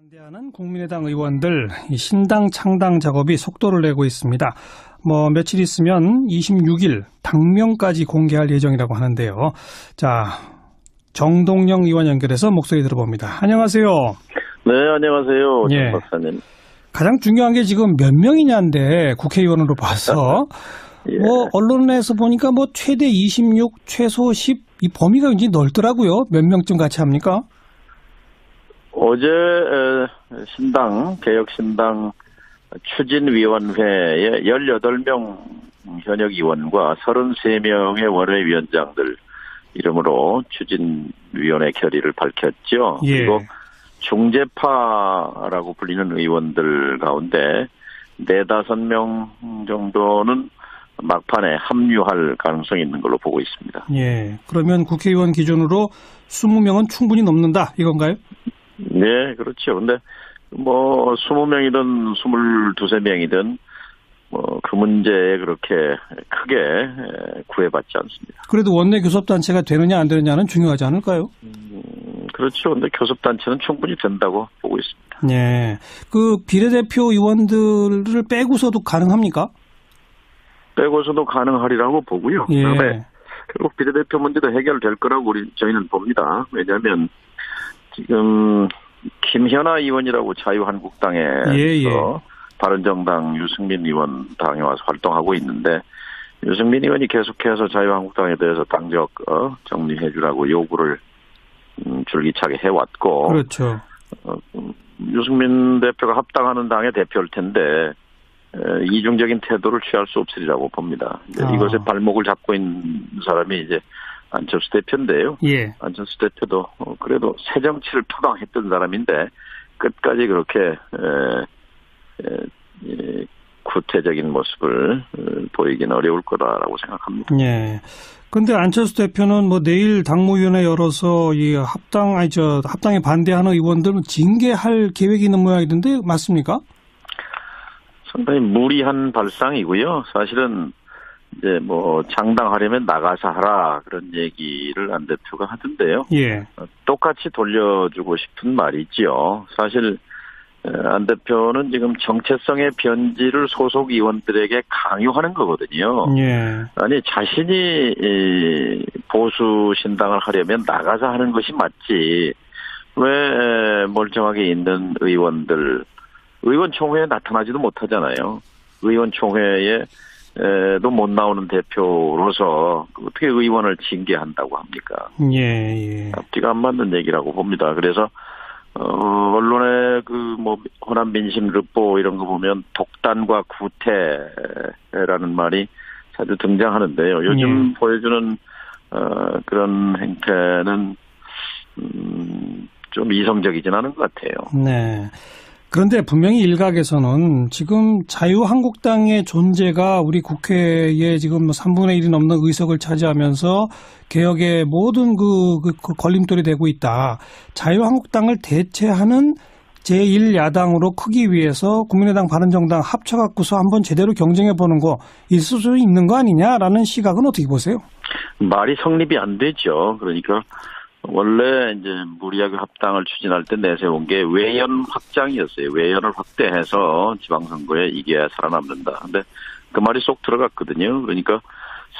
반대하는 국민의당 의원들 이 신당 창당 작업이 속도를 내고 있습니다. 며칠 있으면 26일 당명까지 공개할 예정이라고 하는데요. 자, 정동영 의원 연결해서 목소리 들어봅니다. 안녕하세요. 네, 안녕하세요. 예. 정 박사님. 가장 중요한 게 지금 몇 명이냐인데 국회의원으로 봐서 예. 언론에서 보니까 최대 26, 최소 10 이 범위가 굉장히 넓더라고요. 몇 명쯤 같이 합니까? 어제 개혁신당 추진위원회에 18명 현역 의원과 33명의 원외위원장들 이름으로 추진위원회 결의를 밝혔죠. 예. 그리고 중재파라고 불리는 의원들 가운데 4-5명 정도는 막판에 합류할 가능성이 있는 걸로 보고 있습니다. 예. 그러면 국회의원 기준으로 20명은 충분히 넘는다 이건가요? 네, 그렇죠. 근데 20명이든 22~23명이든 그 문제에 그렇게 크게 구애받지 않습니다. 그래도 원내 교섭단체가 되느냐 안 되느냐는 중요하지 않을까요? 그렇죠. 근데 교섭단체는 충분히 된다고 보고 있습니다. 네. 그 비례대표 의원들을 빼고서도 가능합니까? 빼고서도 가능하리라고 보고요. 예. 그다음에 결국 비례대표 문제도 해결될 거라고 저희는 봅니다. 왜냐하면 지금 김현아 의원이라고 자유한국당에서 예. 바른정당 유승민 의원 당에 와서 활동하고 있는데 유승민 의원이 계속해서 자유한국당에 대해서 당적 정리해 주라고 요구를 줄기차게 해왔고 그렇죠. 유승민 대표가 합당하는 당의 대표일 텐데 이중적인 태도를 취할 수 없으리라고 봅니다. 이것에 발목을 잡고 있는 사람이 이제 안철수 대표인데요. 예. 안철수 대표도 그래도 새 정치를 표방했던 사람인데 끝까지 그렇게 구태적인 모습을 보이긴 어려울 거다라고 생각합니다. 예. 근데 안철수 대표는 내일 당무위원회 열어서 이 합당에 반대하는 의원들은 징계할 계획이 있는 모양이던데 맞습니까? 상당히 무리한 발상이고요. 사실은 이제 창당하려면 나가서 하라 그런 얘기를 안 대표가 하던데요. 예. 똑같이 돌려주고 싶은 말이지요. 사실 안 대표는 지금 정체성의 변질을 소속 의원들에게 강요하는 거거든요. 예. 아니 자신이 보수 신당을 하려면 나가서 하는 것이 맞지. 왜 멀쩡하게 있는 의원총회에 나타나지도 못하잖아요. 의원총회에도 못 나오는 대표로서 어떻게 의원을 징계한다고 합니까? 예. 앞뒤가 안 맞는 얘기라고 봅니다. 그래서 언론에 호남 민심 르포 이런 거 보면 독단과 구태라는 말이 자주 등장하는데요. 요즘 보여주는 그런 행태는 좀 이성적이진 않은 것 같아요. 네. 그런데 분명히 일각에서는 지금 자유한국당의 존재가 우리 국회에 지금 3분의 1이 넘는 의석을 차지하면서 개혁의 모든 그 걸림돌이 되고 있다. 자유한국당을 대체하는 제1야당으로 크기 위해서 국민의당 바른정당 합쳐갖고서 한번 제대로 경쟁해보는 거 있을 수 있는 거 아니냐라는 시각은 어떻게 보세요? 말이 성립이 안 되죠. 그러니까 원래 이제 무리하게 합당을 추진할 때 내세운 게 외연 확장이었어요. 외연을 확대해서 지방선거에 이겨야 살아남는다. 근데 그 말이 쏙 들어갔거든요. 그러니까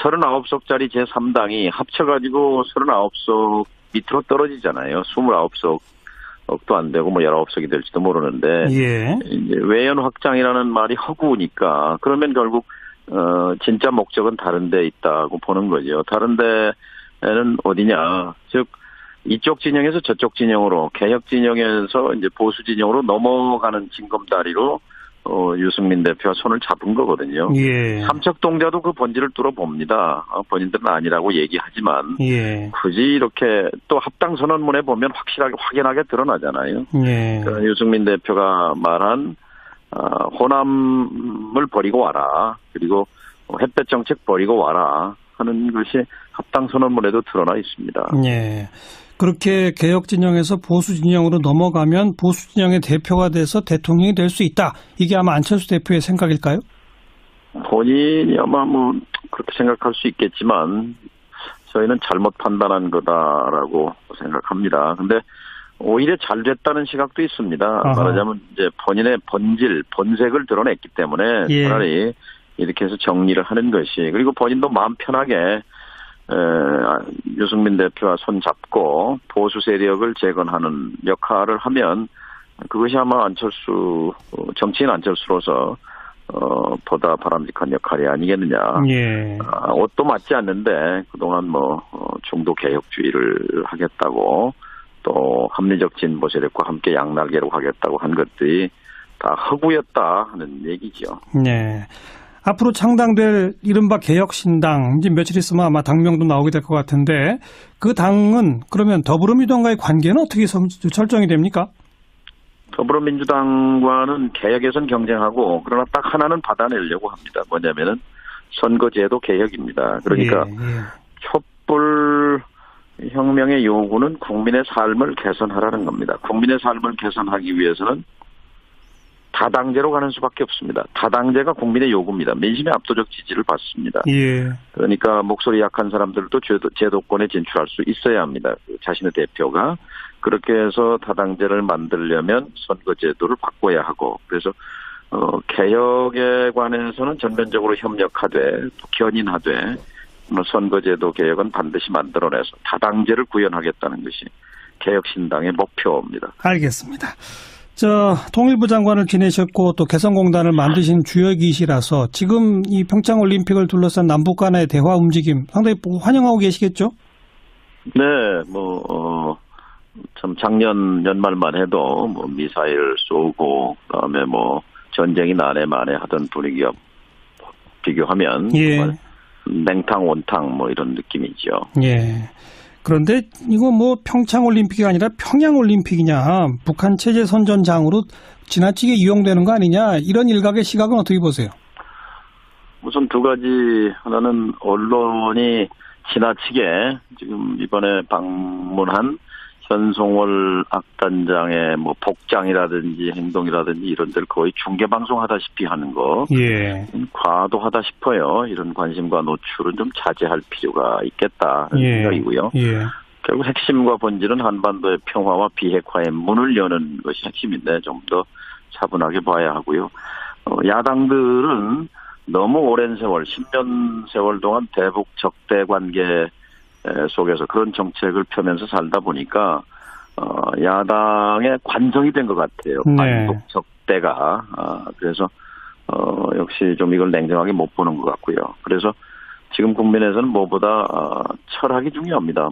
39석짜리 제3당이 합쳐가지고 39석 밑으로 떨어지잖아요. 29석도 안 되고 19석이 될지도 모르는데 예. 이제 외연 확장이라는 말이 허구니까 그러면 결국 진짜 목적은 다른 데 있다고 보는 거죠. 다른 데는 어디냐. 즉 이쪽 진영에서 저쪽 진영으로 개혁 진영에서 이제 보수 진영으로 넘어가는 징검다리로 유승민 대표가 손을 잡은 거거든요. 예. 삼척동자도 그 본질을 뚫어봅니다. 본인들은 아니라고 얘기하지만 예. 굳이 이렇게 또 합당 선언문에 보면 확연하게 드러나잖아요. 예. 그러니까 유승민 대표가 말한 호남을 버리고 와라. 그리고 햇볕 정책 버리고 와라 하는 것이 합당 선언문에도 드러나 있습니다. 예. 그렇게 개혁 진영에서 보수 진영으로 넘어가면 보수 진영의 대표가 돼서 대통령이 될 수 있다. 이게 아마 안철수 대표의 생각일까요? 본인이 아마 그렇게 생각할 수 있겠지만 저희는 잘못 판단한 거다라고 생각합니다. 근데 오히려 잘 됐다는 시각도 있습니다. 말하자면 이제 본인의 본색을 드러냈기 때문에 예. 차라리 이렇게 해서 정리를 하는 것이, 그리고 본인도 마음 편하게 유승민 대표와 손잡고 보수 세력을 재건하는 역할을 하면 그것이 아마 정치인 안철수로서 보다 바람직한 역할이 아니겠느냐. 예. 옷도 맞지 않는데 그동안 중도 개혁주의를 하겠다고 또 합리적 진보 세력과 함께 양날개로 가겠다고 한 것들이 다 허구였다 하는 얘기죠. 네. 앞으로 창당될 이른바 개혁신당, 이제 며칠 있으면 아마 당명도 나오게 될 것 같은데, 그 당은 그러면 더불어민주당과의 관계는 어떻게 설정이 됩니까? 더불어민주당과는 개혁에선 경쟁하고, 그러나 딱 하나는 받아내려고 합니다. 뭐냐면은 선거제도 개혁입니다. 그러니까 촛불 혁명의 요구는 국민의 삶을 개선하라는 겁니다. 국민의 삶을 개선하기 위해서는 다당제로 가는 수밖에 없습니다. 다당제가 국민의 요구입니다. 민심의 압도적 지지를 받습니다. 예. 그러니까 목소리 약한 사람들도 제도권에 진출할 수 있어야 합니다. 자신의 대표가. 그렇게 해서 다당제를 만들려면 선거제도를 바꿔야 하고, 그래서 개혁에 관해서는 전면적으로 협력하되 또 견인하되 선거제도 개혁은 반드시 만들어내서 다당제를 구현하겠다는 것이 개혁신당의 목표입니다. 알겠습니다. 통일부 장관을 지내셨고 또 개성공단을 만드신 주역이시라서 지금 이 평창올림픽을 둘러싼 남북 간의 대화 움직임 상당히 환영하고 계시겠죠? 네, 참 작년 연말만 해도 미사일 쏘고 그다음에 전쟁이 나네 하던 분위기와 비교하면 예. 정말 냉탕 온탕 이런 느낌이죠. 예. 그런데 이거 평창올림픽이 아니라 평양올림픽이냐, 북한 체제 선전장으로 지나치게 이용되는 거 아니냐, 이런 일각의 시각은 어떻게 보세요? 우선 두 가지. 하나는 언론이 지나치게 지금 이번에 방문한 현송월 악단장의 복장이라든지 행동이라든지 이런 데를 거의 중계방송하다시피 하는 거. 예. 과도하다 싶어요. 이런 관심과 노출은 좀 자제할 필요가 있겠다 하는 생각이고요. 예. 결국 핵심과 본질은 한반도의 평화와 비핵화의 문을 여는 것이 핵심인데 좀 더 차분하게 봐야 하고요. 야당들은 너무 오랜 세월, 10년 세월 동안 대북 적대 관계 속에서 그런 정책을 펴면서 살다 보니까 야당의 관성이 된 것 같아요. 네. 반북 적대가. 그래서 역시 좀 이걸 냉정하게 못 보는 것 같고요. 그래서 지금 국민에서는 무엇보다 철학이 중요합니다.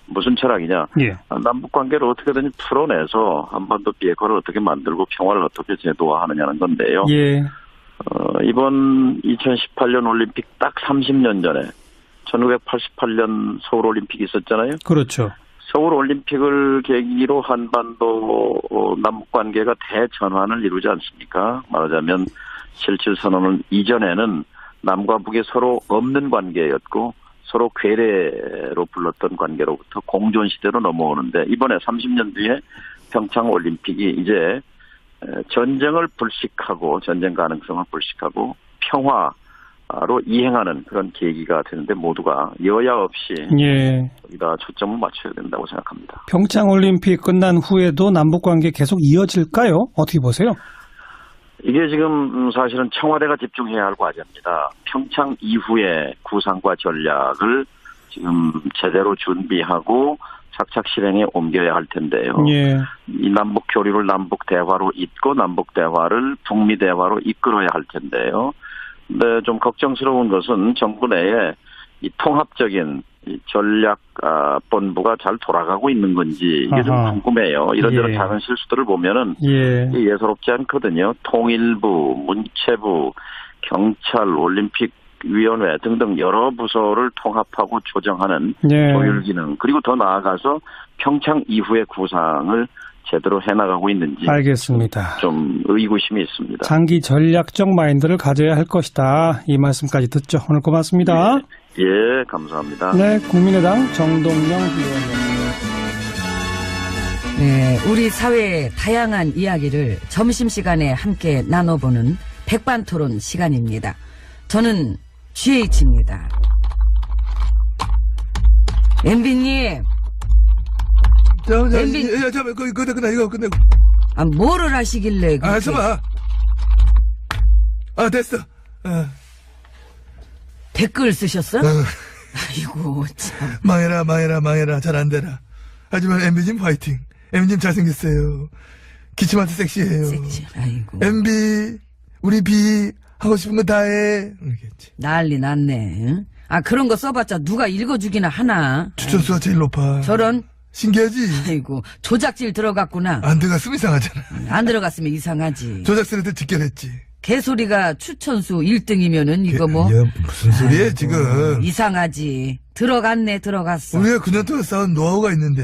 무슨 철학이냐? 예. 남북 관계를 어떻게든지 풀어내서 한반도 비핵화를 어떻게 만들고 평화를 어떻게 제도화하느냐는 건데요. 예. 이번 2018년 올림픽 딱 30년 전에 1988년 서울올림픽이 있었잖아요. 그렇죠. 서울올림픽을 계기로 한반도 남북관계가 대전환을 이루지 않습니까? 말하자면 77선언은 이전에는 남과 북이 서로 없는 관계였고 서로 괴뢰로 불렀던 관계로부터 공존시대로 넘어오는데, 이번에 30년 뒤에 평창올림픽이 이제 전쟁을 불식하고 전쟁 가능성을 불식하고 평화로 이행하는 그런 계기가 되는데 모두가 여야 없이 여기다 초점을 맞춰야 된다고 생각합니다. 평창올림픽 끝난 후에도 남북관계 계속 이어질까요? 어떻게 보세요? 이게 지금 사실은 청와대가 집중해야 할 과제입니다. 평창 이후의 구상과 전략을 지금 제대로 준비하고 착착 실행에 옮겨야 할 텐데요. 예. 이 남북 교류를 남북 대화로 잇고 남북 대화를 북미 대화로 이끌어야 할 텐데요. 근데 좀 걱정스러운 것은 정부 내에 이 통합적인 이 전략 본부가 잘 돌아가고 있는 건지 이게 좀 궁금해요. 이런저런 작은 실수들을 보면은 예사롭지 않거든요. 통일부, 문체부, 경찰, 올림픽위원회 등등 여러 부서를 통합하고 조정하는 조율 기능, 그리고 더 나아가서 평창 이후의 구상을 제대로 해나가고 있는지 알겠습니다. 좀 의구심이 있습니다. 장기 전략적 마인드를 가져야 할 것이다. 이 말씀까지 듣죠. 오늘 고맙습니다. 예, 감사합니다. 네, 국민의당 정동영 의원입니다. 네, 우리 사회의 다양한 이야기를 점심시간에 함께 나눠보는 백반토론 시간입니다. 저는 GH입니다. MB님, 잠깐만, 그거 끝나, 이거 끝내고. 아, 뭐를 하시길래. 그렇게. 서봐. 됐어. 댓글 쓰셨어? 아이고, 참. 망해라. 잘 안 되라. 하지만 MB님 화이팅. MB님 잘생겼어요. 기침한테 섹시해요. 아이고. MB, 우리 B, 하고 싶은 거 다 해. 이러겠지. 난리 났네. 응? 아, 그런 거 써봤자 누가 읽어주기나 하나. 추천수가 제일 높아. 저런. 신기하지? 아이고, 조작질 들어갔구나. 안 들어갔으면 이상하잖아. 안 들어갔으면 이상하지. 조작스레들 직결했지. 개소리가 추천수 1등이면은 이거 뭐. 야, 무슨 소리야, 지금. 이상하지. 들어갔어. 우리가 9년 동안 쌓은 노하우가 있는데,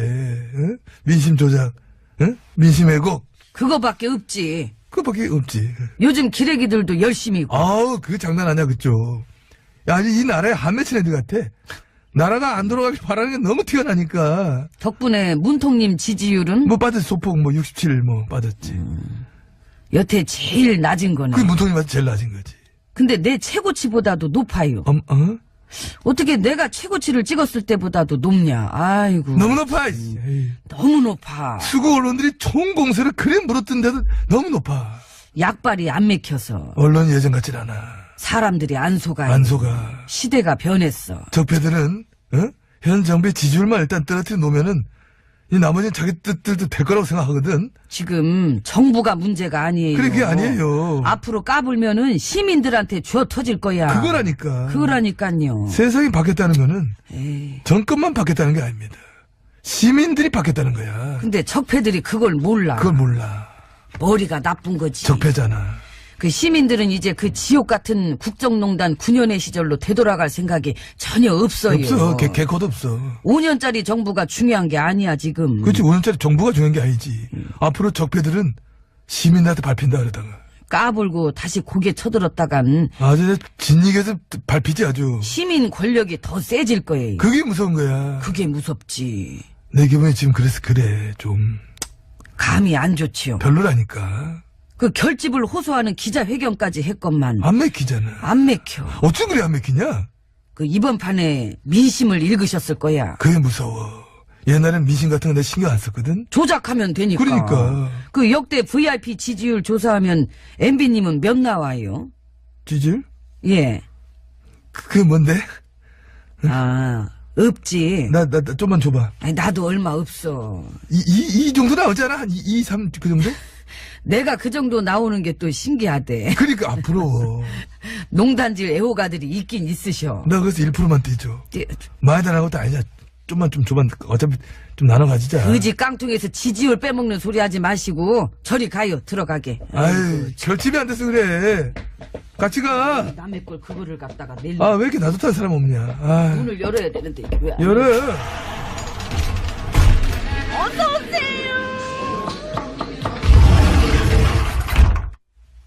응? 민심 조작, 응? 민심 왜곡. 그거밖에 없지. 그거밖에 없지. 요즘 기레기들도 열심히 있고. 아우, 그거 장난 아니야, 그쪽. 야, 이 나라에 한 맺힌 애들 같아. 나라가 안 돌아가길 바라는 게 너무 티가 나니까. 덕분에 문통님 지지율은 뭐 빠졌지, 소폭 67 빠졌지. 여태 제일 낮은 거네. 그게 문통님한테 제일 낮은 거지. 근데 내 최고치보다도 높아요. 어떻게 내가 최고치를 찍었을 때보다도 높냐. 아이고. 너무 높아. 너무 높아. 수구 언론들이 총 공세를 그래 물었던데도 너무 높아. 약발이 안 맥혀서. 언론 예전 같진 않아. 사람들이 안 속아요. 안 속아. 시대가 변했어. 적폐들은 현 정부의 지지율만 일단 떨어뜨려 놓으면은 이 나머지는 자기 뜻들도 될 거라고 생각하거든. 지금 정부가 문제가 아니에요. 그래, 그게 아니에요. 앞으로 까불면은 시민들한테 쥐어 터질 거야. 그거라니까요. 세상이 바뀌었다는 거는 에이. 정권만 바뀌었다는 게 아닙니다. 시민들이 바뀌었다는 거야. 근데 적폐들이 그걸 몰라. 그걸 몰라. 머리가 나쁜 거지. 적폐잖아. 그 시민들은 이제 그 지옥 같은 국정농단 9년의 시절로 되돌아갈 생각이 전혀 없어요. 없어. 개코도 없어. 5년짜리 정부가 중요한 게 아니야 지금. 그렇지. 5년짜리 정부가 중요한 게 아니지. 앞으로 적폐들은 시민들한테 밟힌다 그러다가. 까불고 다시 고개 쳐들었다간 아주 진익에서 밟히지 아주. 시민 권력이 더 세질 거예요. 그게 무서운 거야. 그게 무섭지. 내 기분이 지금 그래서 그래. 좀 감이 안 좋지요. 별로라니까. 그 결집을 호소하는 기자회견까지 했건만 안 맥히잖아. 안 맥혀. 어쩜 그래 안 맥히냐? 그 이번 판에 민심을 읽으셨을 거야. 그게 무서워. 옛날엔 민심 같은 거 내가 신경 안 썼거든? 조작하면 되니까. 그러니까. 그 역대 VIP 지지율 조사하면 MB님은 몇 나와요? 지지율? 예. 그게 뭔데? 아, 없지. 나 좀만 줘봐. 아니, 나도 얼마 없어. 이 정도 나오잖아? 한 2, 3, 그 정도? 내가 그 정도 나오는 게 또 신기하대. 그러니까 앞으로. 농단질 애호가들이 있긴 있으셔. 나 그래서 1%만 떼줘. 많이 달라는 것도 아니냐. 좀만 좀 줘봐. 어차피 좀 나눠 가지자. 그지 깡통에서 지지율 빼먹는 소리 하지 마시고 저리 가요. 들어가게. 아유, 결집이 안 돼서 그래. 같이 가. 남의 걸 그거를 갖다가 내리. 아, 왜 이렇게 놔뒀다는 사람 없냐. 아. 문을 열어야 되는데 이게 왜 안 열어.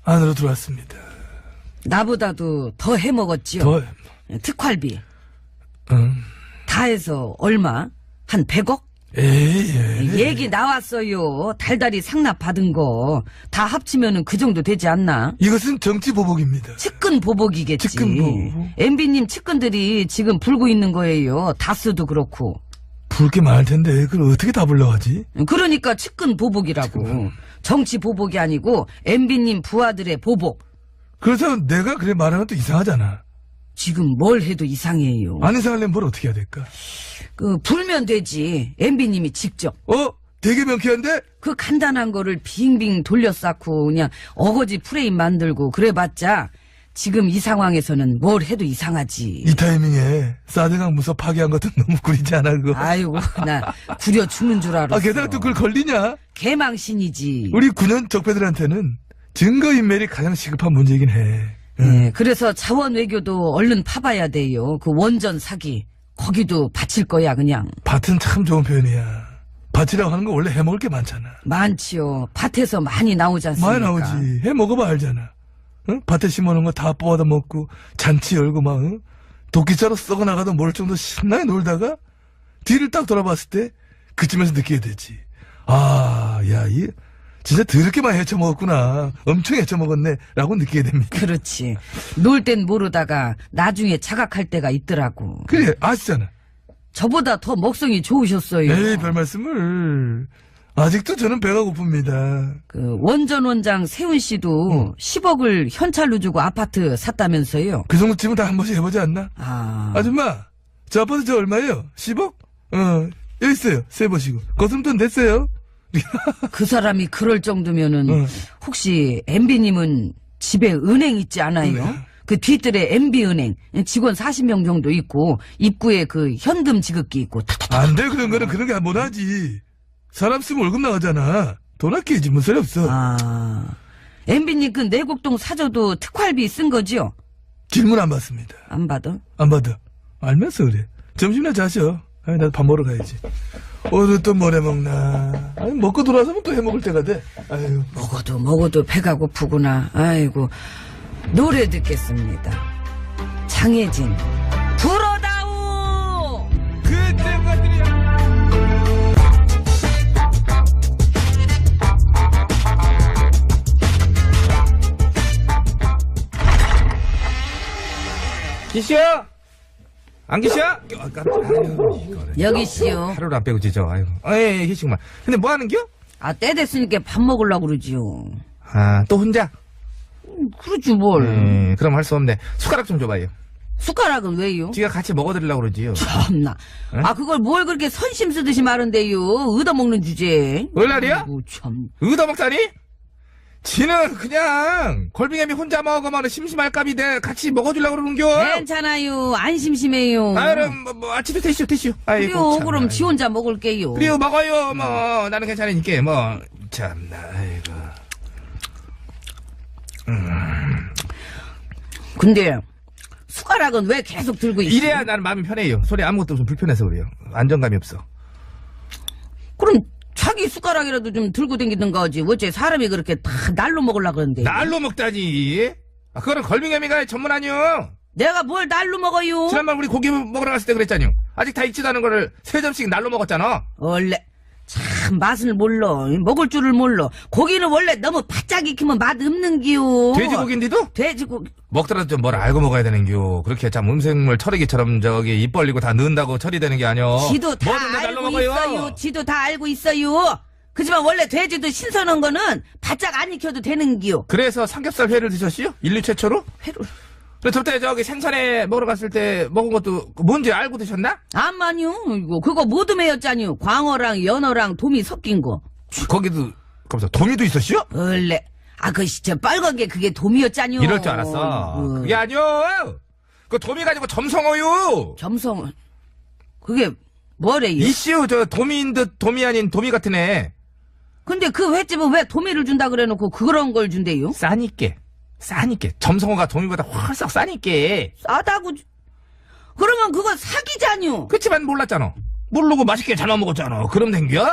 안으로 들어왔습니다. 나보다도 더 해먹었지요. 더. 특활비. 응. 다 해서 얼마? 한 100억? 에이. 얘기 나왔어요. 달달이 상납 받은 거. 다 합치면은 그 정도 되지 않나? 이것은 정치 보복입니다. 측근 보복이겠지. 측근 보복. MB님 측근들이 지금 불고 있는 거예요. 다스도 그렇고. 부를 게 많을 텐데 그걸 어떻게 다 불러가지? 그러니까 측근 보복이라고. 정치 보복이 아니고 MB님 부하들의 보복. 그래서 내가 그래 말하는 것도 이상하잖아. 지금 뭘 해도 이상해요. 안 이상하려면 뭘 어떻게 해야 될까? 그 불면 되지. MB님이 직접. 되게 명쾌한데? 그 간단한 거를 빙빙 돌려 쌓고 그냥 어거지 프레임 만들고 그래봤자 지금 이 상황에서는 뭘 해도 이상하지. 이 타이밍에 사대강 무서 파괴한 것도 너무 구리지 않아 그거? 아이고 나 구려 죽는 줄 알았어. 게다가 또 그걸 걸리냐? 개망신이지. 우리 9년 적폐들한테는 증거인멸이 가장 시급한 문제이긴 해. 네, 그래서 자원 외교도 얼른 파봐야 돼요. 그 원전 사기 거기도 바칠 거야 그냥. 밭은 참 좋은 표현이야. 밭이라고 하는 거 원래 해먹을 게 많잖아. 많지요. 밭에서 많이 나오지 않습니까? 많이 나오지. 해먹어봐 알잖아. 응? 밭에 심어놓은 거 다 뽑아다 먹고 잔치 열고 막 도끼자루 썩어나가도 모를 정도 신나게 놀다가 뒤를 딱 돌아봤을 때 그쯤에서 느끼게 되지. 이 진짜 더럽게 많이 헤쳐먹었구나. 엄청 헤쳐먹었네 라고 느끼게 됩니다. 그렇지. 놀 땐 모르다가 나중에 자각할 때가 있더라고. 그래 아시잖아. 저보다 더 먹성이 좋으셨어요. 에이, 별 말씀을. 아직도 저는 배가 고픕니다. 그 원전 원장 세훈 씨도 10억을 현찰로 주고 아파트 샀다면서요. 그 정도쯤은 다 한 번씩 해보지 않나? 아, 아줌마, 저 아파트 저 얼마예요? 10억? 여기 있어요. 세보시고. 거슴돈 냈어요. 그 사람이 그럴 정도면은 어. 혹시 MB님은 집에 은행 있지 않아요? 네. 그 뒤뜰에 MB은행 직원 40명 정도 있고 입구에 그 현금 지급기 있고 안 돼, 그런 거는 그런 게 못하지. 사람 쓰면 월급 나가잖아. 돈 아끼지, 무슨 소리 없어. 아, MB님 그 내곡동 사저도 특활비 쓴 거지요? 질문 안 받습니다. 안 받아? 안 받아. 알면서 그래. 점심이나 자셔. 아니, 나도 밥 먹으러 가야지. 오늘 또 뭘 해먹나. 아니, 먹고 돌아서면 또 해먹을 때가 돼. 아유. 먹어도 배가 고프구나. 아이고, 노래 듣겠습니다. 장혜진, 불어다오! 그때까지야. 계시오? 안 계시오? 여기 씨요. 하루를 안 빼고 지죠. 아이고. 예, 계시구만. 근데 뭐 하는겨? 아, 때 됐으니까 밥 먹으려고 그러지요. 아, 또 혼자? 그러지 뭘. 그럼 할 수 없네. 숟가락 좀 줘봐요. 숟가락은 왜요? 지가 같이 먹어드리려고 그러지요. 참나. 에? 아, 그걸 뭘 그렇게 선심 쓰듯이 말은데요. 얻어먹는 주제. 얼라리야? 아이고, 참. 의도먹다니? 지는 그냥 골빙애미 혼자 먹으면 심심할까비 내 같이 먹어주려고 그러는겨. 괜찮아요. 안 심심해요. 아, 그럼 아치도 되시오. 아이고. 그래요. 그럼 지 혼자 먹을게요. 그래요, 먹어요. 뭐 나는 괜찮으니까 뭐. 참나, 아이고. 근데 숟가락은 왜 계속 들고 있어? 이래야 나는 마음이 편해요. 소리 아무것도 없으면 불편해서 그래요. 안정감이 없어. 그럼 자기 숟가락이라도 좀 들고 다니든가 하지. 어째 사람이 그렇게 다 날로 먹으려고 그러는데. 날로 먹다니. 아, 그거는 걸빙애미가 전문 아니요. 내가 뭘 날로 먹어요? 지난번 우리 고기 먹으러 갔을 때 그랬잖요. 아직 다 익지도 않은 거를 3점씩 날로 먹었잖아. 원래 참 맛을 몰라. 먹을 줄을 몰라. 고기는 원래 너무 바짝 익히면 맛 없는기요. 돼지고기인데도 돼지고기. 먹더라도 좀 뭘 알고 먹어야 되는겨. 그렇게 참 음식물 처리기처럼 저기 입 벌리고 다 넣는다고 처리되는 게 아니여. 지도 다 뭐든 다 날로 알고 먹어요. 있어요. 지도 다 알고 있어요. 그지만 원래 돼지도 신선한 거는 바짝 안 익혀도 되는기요. 그래서 삼겹살 회를 드셨시요? 인류 최초로? 회를. 그래 저때 저기 생선에 먹으러 갔을 때 먹은 것도 뭔지 알고 드셨나? 아마요. 이거 그거 모둠회였잖요. 광어랑 연어랑 돔이 섞인 거. 거기도 거기서 도미도 있었시요? 원래 그 저 빨간 게 그게 돔이었잖요. 이럴 줄 알았어. 그게 아니요. 그 도미 가지고 점성어요. 점성. 그게 뭐래요? 이씨요 저 도미인 듯 도미 아닌 도미 같은 애. 근데 그 횟집은 왜 도미를 준다 그래놓고 그런 걸 준대요? 싸니께. 점성어가 도미보다 훨씬 싸니께. 싸다고. 그러면 그거 사기잖요. 그치만 몰랐잖아. 모르고 맛있게 잘 먹었잖아. 그럼 된겨.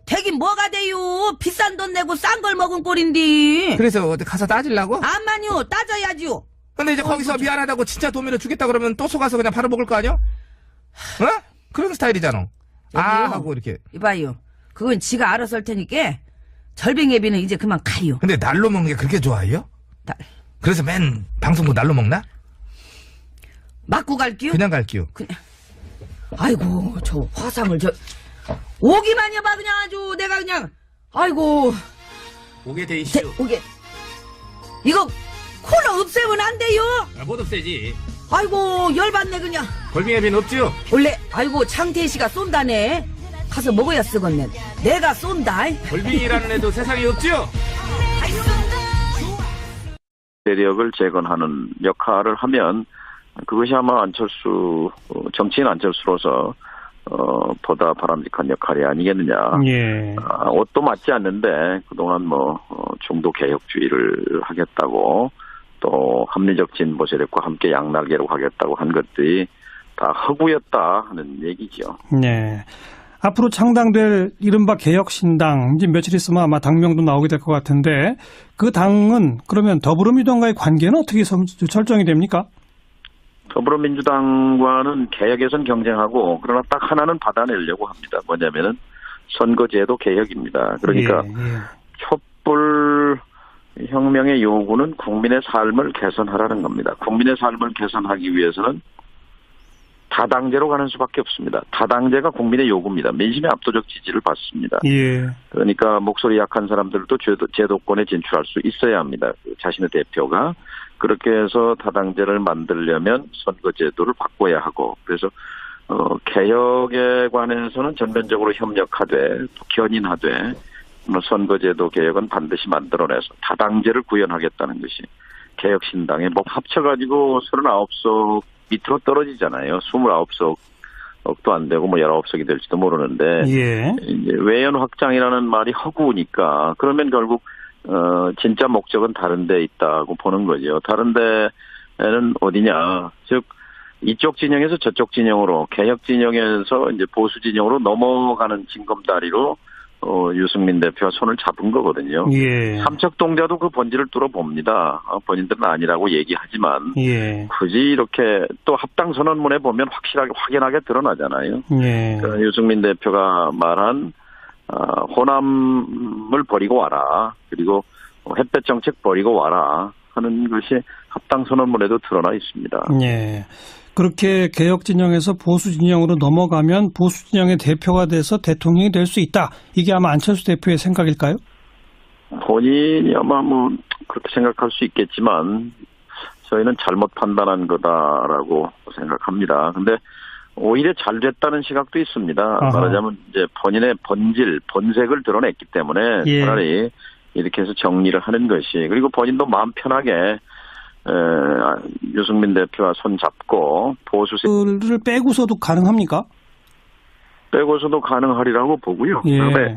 되긴 뭐가 돼요. 비싼 돈 내고 싼 걸 먹은 꼴인데. 그래서 어디 가서 따지려고? 암만요. 따져야지요. 근데 이제 거기서 미안하다고 진짜 도미를 주겠다 그러면 또 속아서 그냥 바로 먹을 거 아니야? 어? 그런 스타일이잖아. 여기요. 하고 이렇게. 이봐요. 그건 지가 알아서 할 테니까 절빙애비는 이제 그만 가요. 근데 날로 먹는 게 그렇게 좋아요? 그래서 맨 방송국 날로 먹나? 맞고 갈게요. 그냥 갈게요. 아이고 저 화상을 오기만 해봐 그냥 아주 내가 그냥 아이고 오게 돼 이슈. 오게 이거 콜라 없애면 안 돼요. 못 없애지. 아이고 열받네 그냥. 골빙애비는 없지요? 원래 아이고 장태희씨가 쏜다네. 가서 먹어야 쓰겄네. 내가 쏜다. 골빙이라는 애도 세상에 없지요? 세력을 재건하는 역할을 하면 그것이 아마 정치인 안철수로서 보다 바람직한 역할이 아니겠느냐. 예. 옷도 맞지 않는데 그동안 중도 개혁주의를 하겠다고 또 합리적 진보 세력과 함께 양날개로 가겠다고 한 것들이 다 허구였다 하는 얘기죠. 네. 앞으로 창당될 이른바 개혁신당, 이제 며칠 있으면 아마 당명도 나오게 될 것 같은데, 그 당은 그러면 더불어민주당과의 관계는 어떻게 설정이 됩니까? 더불어민주당과는 개혁에선 경쟁하고, 그러나 딱 하나는 받아내려고 합니다. 뭐냐면은 선거제도 개혁입니다. 그러니까 촛불 혁명의 요구는 국민의 삶을 개선하라는 겁니다. 국민의 삶을 개선하기 위해서는 다당제로 가는 수밖에 없습니다. 다당제가 국민의 요구입니다. 민심의 압도적 지지를 받습니다. 예. 그러니까 목소리 약한 사람들도 제도권에 진출할 수 있어야 합니다. 자신의 대표가. 그렇게 해서 다당제를 만들려면 선거제도를 바꿔야 하고, 그래서 개혁에 관해서는 전면적으로 협력하되 또 견인하되 선거제도 개혁은 반드시 만들어내서 다당제를 구현하겠다는 것이 개혁신당의 합쳐가지고 39석 밑으로 떨어지잖아요. 29석도 안 되고 19석이 될지도 모르는데 예. 이제 외연 확장이라는 말이 허구니까 그러면 결국 진짜 목적은 다른 데 있다고 보는 거죠. 다른 데는 어디냐. 즉 이쪽 진영에서 저쪽 진영으로 개혁 진영에서 이제 보수 진영으로 넘어가는 징검다리로 유승민 대표가 손을 잡은 거거든요. 예. 삼척동자도 그 본질을 뚫어봅니다. 본인들은 아니라고 얘기하지만 예. 굳이 이렇게 또 합당 선언문에 보면 확연하게 드러나잖아요. 예. 그러니까 유승민 대표가 말한 호남을 버리고 와라. 그리고 햇볕 정책 버리고 와라 하는 것이 합당 선언문에도 드러나 있습니다. 예. 그렇게 개혁 진영에서 보수 진영으로 넘어가면 보수 진영의 대표가 돼서 대통령이 될 수 있다. 이게 아마 안철수 대표의 생각일까요? 본인이 아마 뭐 그렇게 생각할 수 있겠지만 저희는 잘못 판단한 거다라고 생각합니다. 근데 오히려 잘 됐다는 시각도 있습니다. 아하. 말하자면 이제 본인의 본색을 드러냈기 때문에 예. 차라리 이렇게 해서 정리를 하는 것이, 그리고 본인도 마음 편하게 유승민 대표와 손 잡고 보수를 빼고서도 가능합니까? 빼고서도 가능하리라고 보고요. 예. 그다음에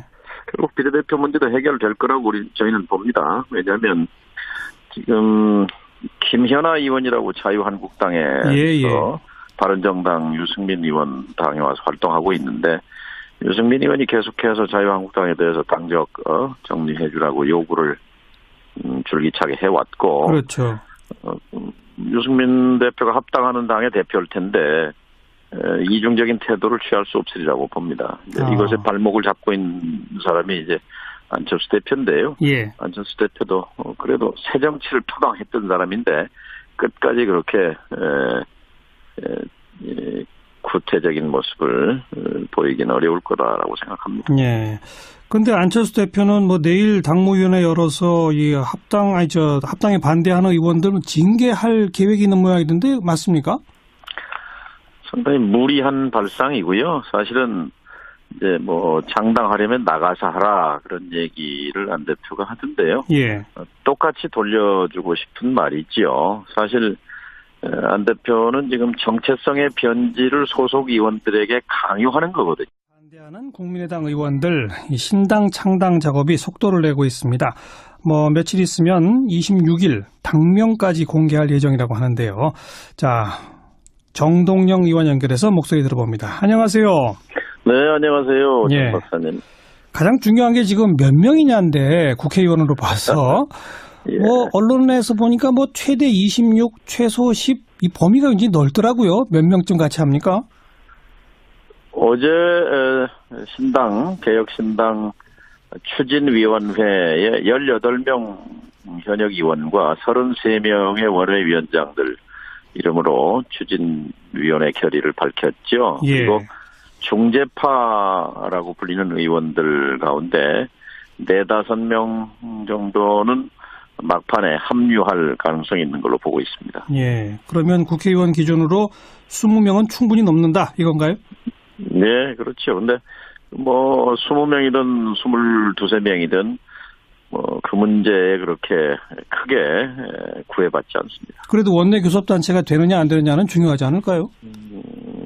결국 비례대표 문제도 해결될 거라고 저희는 봅니다. 왜냐하면 지금 김현아 의원이라고 자유한국당에서 예. 바른정당 유승민 의원 당에 와서 활동하고 있는데, 유승민 의원이 계속해서 자유한국당에 대해서 당적 정리해 주라고 요구를 줄기차게 해왔고, 그렇죠. 유승민 대표가 합당하는 당의 대표일 텐데 이중적인 태도를 취할 수 없으리라고 봅니다. 이것에 발목을 잡고 있는 사람이 이제 안철수 대표인데요. 예. 안철수 대표도 그래도 새 정치를 표방했던 사람인데 끝까지 그렇게 구태적인 모습을 보이긴 어려울 거다라고 생각합니다. 예. 근데 안철수 대표는 뭐 내일 당무위원회 열어서 이 합당에 반대하는 의원들 징계할 계획이 있는 모양이던데 맞습니까? 상당히 무리한 발상이고요. 사실은 이제 뭐 장당하려면 나가서 하라 그런 얘기를 안 대표가 하던데요. 예. 똑같이 돌려주고 싶은 말이지요. 사실 안 대표는 지금 정체성의 변질을 소속 의원들에게 강요하는 거거든요. 반대하는 국민의당 의원들 이 신당 창당 작업이 속도를 내고 있습니다. 뭐 며칠 있으면 26일 당명까지 공개할 예정이라고 하는데요. 자, 정동영 의원 연결해서 목소리 들어봅니다. 안녕하세요. 네, 안녕하세요. 예. 정 박사님. 가장 중요한 게 지금 몇 명이냐인데 국회의원으로 봐서 예. 뭐 언론에서 보니까 뭐 최대 26, 최소 10 이 범위가 굉장히 넓더라고요. 몇 명쯤 같이 합니까? 어제 개혁신당 추진위원회에 18명 현역 의원과 33명의 원외위원장들 이름으로 추진위원회 결의를 밝혔죠. 예. 그리고 중재파라고 불리는 의원들 가운데 4-5명 정도는 막판에 합류할 가능성이 있는 걸로 보고 있습니다. 예. 그러면 국회의원 기준으로 20명은 충분히 넘는다 이건가요? 네, 그렇죠. 근데 뭐 20명이든 22-23명이든 뭐 그 문제에 그렇게 크게 구애받지 않습니다. 그래도 원내 교섭단체가 되느냐 안 되느냐는 중요하지 않을까요?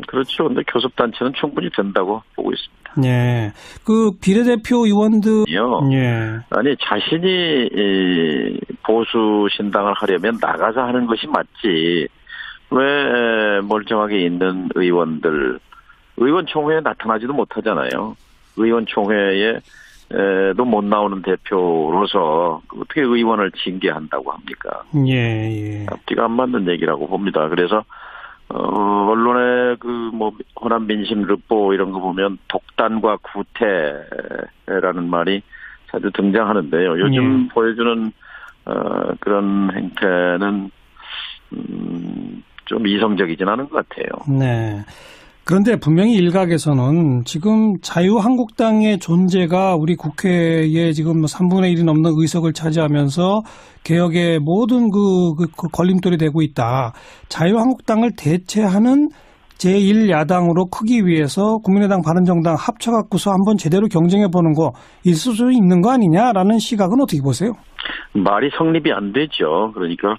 그렇죠. 근데 교섭단체는 충분히 된다고 보고 있습니다. 예. 그 비례대표 의원들. 예. 아니, 자신이 보수 신당을 하려면 나가서 하는 것이 맞지. 왜 멀쩡하게 있는 의원총회에 나타나지도 못하잖아요. 의원총회에 도 못 나오는 대표로서 어떻게 의원을 징계한다고 합니까? 예. 앞뒤가 안 맞는 얘기라고 봅니다. 그래서 언론에 호남 민심 르포 이런 거 보면 독단과 구태라는 말이 자주 등장하는데요. 요즘 보여주는 그런 행태는 좀 이성적이진 않은 것 같아요. 네. 그런데 분명히 일각에서는 지금 자유한국당의 존재가 우리 국회에 지금 3분의 1이 넘는 의석을 차지하면서 개혁의 모든 그 걸림돌이 되고 있다. 자유한국당을 대체하는 제1야당으로 크기 위해서 국민의당 바른정당 합쳐갖고서 한번 제대로 경쟁해보는 거 있을 수 있는 거 아니냐라는 시각은 어떻게 보세요? 말이 성립이 안 되죠. 그러니까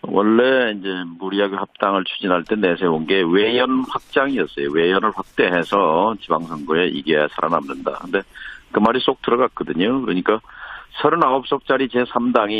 원래 이제 무리하게 합당을 추진할 때 내세운 게 외연 확장이었어요. 외연을 확대해서 지방선거에 이겨야 살아남는다. 근데 그 말이 쏙 들어갔거든요. 그러니까 39석짜리 제3당이